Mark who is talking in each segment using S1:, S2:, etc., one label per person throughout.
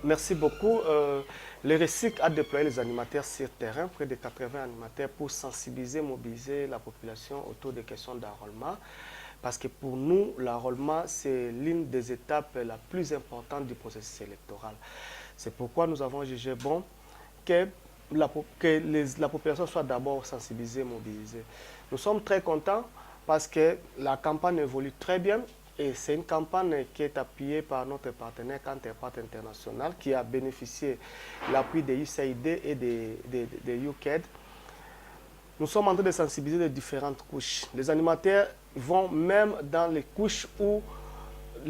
S1: Merci beaucoup. Le RESIC a déployé les animateurs sur terrain, près de 80 animateurs, pour sensibiliser, mobiliser la population autour des questions d'enrôlement. Parce que pour nous, l'enrôlement, c'est l'une des étapes la plus importante du processus électoral. C'est pourquoi nous avons jugé bon que la population soit d'abord sensibilisée, mobilisée. Nous sommes très contents parce que la campagne évolue très bien. Et c'est une campagne qui est appuyée par notre partenaire Counterpart International qui a bénéficié de l'appui de USAID et de UKED. Nous sommes en train de sensibiliser les différentes couches. Les animateurs vont même dans les couches où,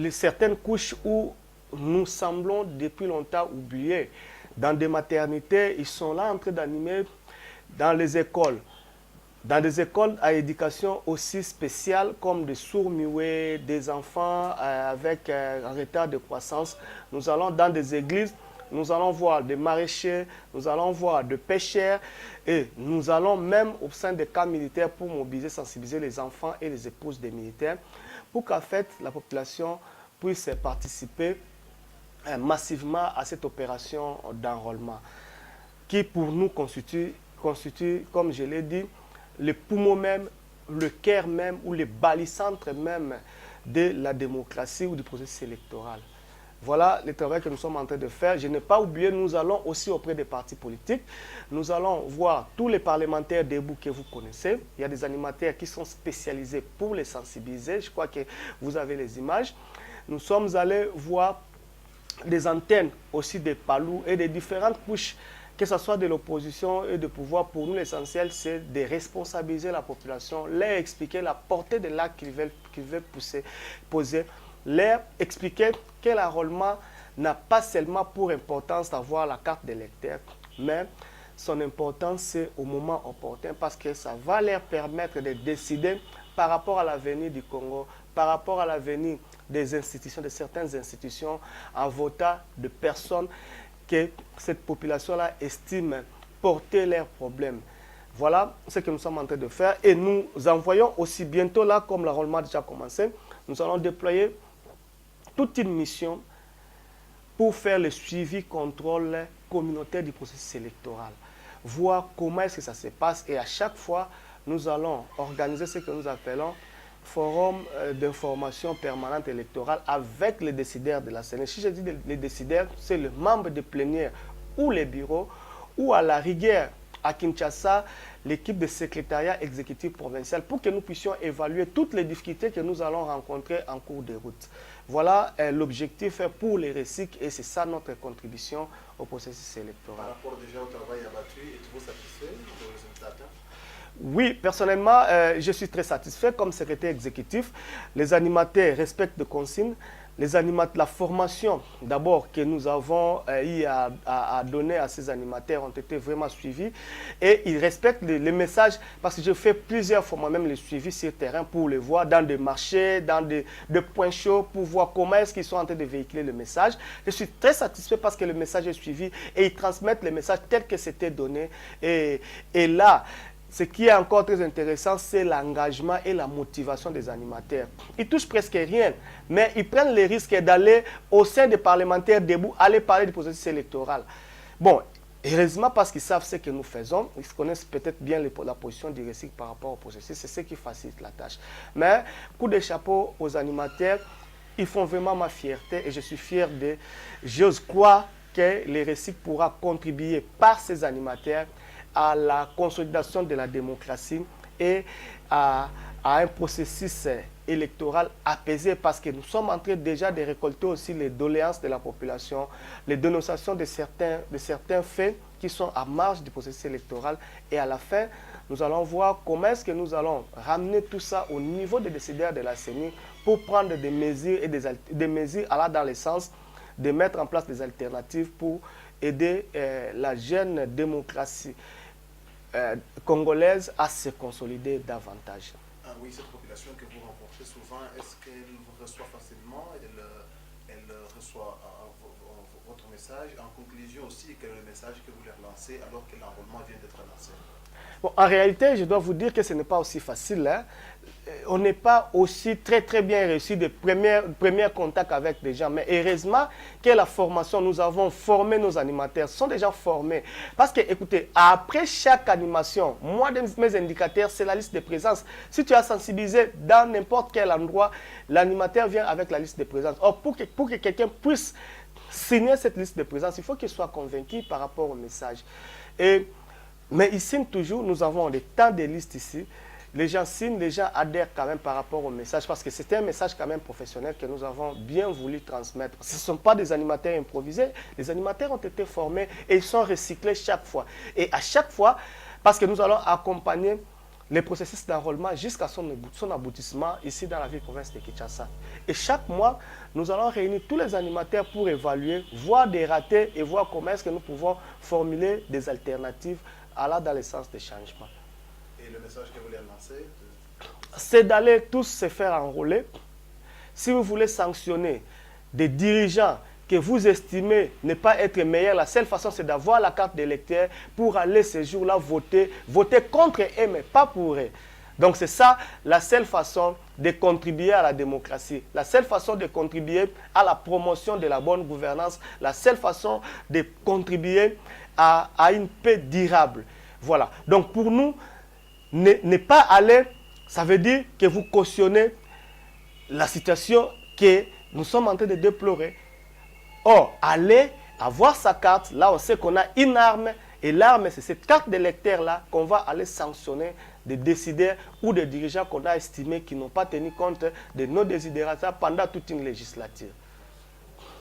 S1: certaines couches où nous semblons depuis longtemps oubliés. Dans des maternités, ils sont là en train d'animer dans les écoles. Dans des écoles à éducation aussi spéciale comme des sourds-muets, des enfants avec un retard de croissance, nous allons dans des églises, nous allons voir des maraîchers, nous allons voir des pêcheurs et nous allons même au sein des camps militaires pour mobiliser, sensibiliser les enfants et les épouses des militaires pour qu'en fait la population puisse participer massivement à cette opération d'enrôlement qui pour nous constitue, comme je l'ai dit, le poumon même, le cœur même ou le balycentre même de la démocratie ou du processus électoral. Voilà le travail que nous sommes en train de faire. Je n'ai pas oublié, nous allons aussi auprès des partis politiques. Nous allons voir tous les parlementaires debout que vous connaissez. Il y a des animateurs qui sont spécialisés pour les sensibiliser. Je crois que vous avez les images. Nous sommes allés voir des antennes aussi des palous et des différentes couches, que ce soit de l'opposition et de pouvoir. Pour nous, l'essentiel, c'est de responsabiliser la population, leur expliquer la portée de l'acte qu'ils veulent poser, leur expliquer que l'enrôlement n'a pas seulement pour importance d'avoir la carte d'électeur, mais son importance, c'est au moment opportun parce que ça va leur permettre de décider par rapport à l'avenir du Congo, par rapport à l'avenir des institutions, de certaines institutions, en votant de personnes que cette population-là estime porter leurs problèmes. Voilà ce que nous sommes en train de faire. Et nous envoyons aussi bientôt, là, comme l'enrôlement a déjà commencé, nous allons déployer toute une mission pour faire le suivi, contrôle communautaire du processus électoral. Voir comment est-ce que ça se passe. Et à chaque fois, nous allons organiser ce que nous appelons forum d'information permanente électorale avec les décideurs de la CENI. Si je dis les décideurs, c'est le membre de plénière ou les bureaux, ou à la rigueur, à Kinshasa, l'équipe de secrétariat exécutif provincial pour que nous puissions évaluer toutes les difficultés que nous allons rencontrer en cours de route. Voilà l'objectif pour les RESIC et c'est ça notre contribution au processus électoral.
S2: Par rapport déjà au travail abattu, êtes-vous satisfait des résultats?
S1: Oui, personnellement, je suis très satisfait comme secrétaire exécutif. Les animateurs respectent les consignes. La formation, d'abord, que nous avons eu à donner à ces animateurs ont été vraiment suivis. Et ils respectent les messages parce que je fais plusieurs fois moi-même les suivis sur le terrain pour les voir dans des marchés, dans des points chauds, pour voir comment est-ce qu'ils sont en train de véhiculer le message. Je suis très satisfait parce que le message est suivi et ils transmettent le message tel que c'était donné. Et là, ce qui est encore très intéressant, c'est l'engagement et la motivation des animateurs. Ils touchent presque rien, mais ils prennent le risque d'aller au sein des parlementaires debout, aller parler du processus électoral. Bon, heureusement parce qu'ils savent ce que nous faisons, ils connaissent peut-être bien la position du RESIC par rapport au processus, c'est ce qui facilite la tâche. Mais, coup de chapeau aux animateurs, ils font vraiment ma fierté et je suis fier de... J'ose croire que le RESIC pourra contribuer par ces animateurs à la consolidation de la démocratie et à un processus électoral apaisé parce que nous sommes en train déjà de récolter aussi les doléances de la population, les dénonciations de certains faits qui sont à marge du processus électoral et à la fin, nous allons voir comment est-ce que nous allons ramener tout ça au niveau des décideurs de la CENI pour prendre des mesures et des mesures allant dans le sens de mettre en place des alternatives pour aider la jeune démocratie congolaise à se consolider davantage.
S2: Ah oui, cette population que vous rencontrez souvent, est-ce qu'elle vous reçoit facilement? Elle reçoit votre message. En conclusion aussi, quel est le message que vous leur lancez alors que l'enrôlement vient d'être lancé?
S1: Bon, en réalité, je dois vous dire que ce n'est pas aussi facile. Hein. On n'est pas aussi très bien réussi de premiers contacts avec des gens. Mais heureusement que la formation, nous avons formé nos animateurs, sont déjà formés. Parce que, écoutez, après chaque animation, moi, mes indicateurs, c'est la liste de présence. Si tu as sensibilisé dans n'importe quel endroit, l'animateur vient avec la liste de présence. Or, pour que quelqu'un puisse signer cette liste de présence, il faut qu'il soit convaincu par rapport au message. Mais ici, toujours, nous avons des tas de listes ici. Les gens signent, les gens adhèrent quand même par rapport au message, parce que c'était un message quand même professionnel que nous avons bien voulu transmettre. Ce ne sont pas des animateurs improvisés, les animateurs ont été formés et ils sont recyclés chaque fois. Et à chaque fois, parce que nous allons accompagner les processus d'enrôlement jusqu'à son aboutissement ici dans la ville-province de Kinshasa. Et chaque mois, nous allons réunir tous les animateurs pour évaluer, voir des ratés et voir comment est-ce que nous pouvons formuler des alternatives allant dans le sens des changements.
S2: Et le message que vous voulez lancer,
S1: c'est d'aller tous se faire enrôler. Si vous voulez sanctionner des dirigeants que vous estimez ne pas être meilleurs, la seule façon c'est d'avoir la carte d'électeur pour aller ce jour-là voter contre eux, mais pas pour eux. Donc c'est ça la seule façon de contribuer à la démocratie, la seule façon de contribuer à la promotion de la bonne gouvernance, la seule façon de contribuer à une paix durable. Voilà. Donc pour nous, ne pas aller, ça veut dire que vous cautionnez la situation que nous sommes en train de déplorer. Or, aller avoir sa carte, là on sait qu'on a une arme, et l'arme c'est cette carte d'électeur-là qu'on va aller sanctionner des décideurs ou des dirigeants qu'on a estimés qui n'ont pas tenu compte de nos désidérata pendant toute une législature.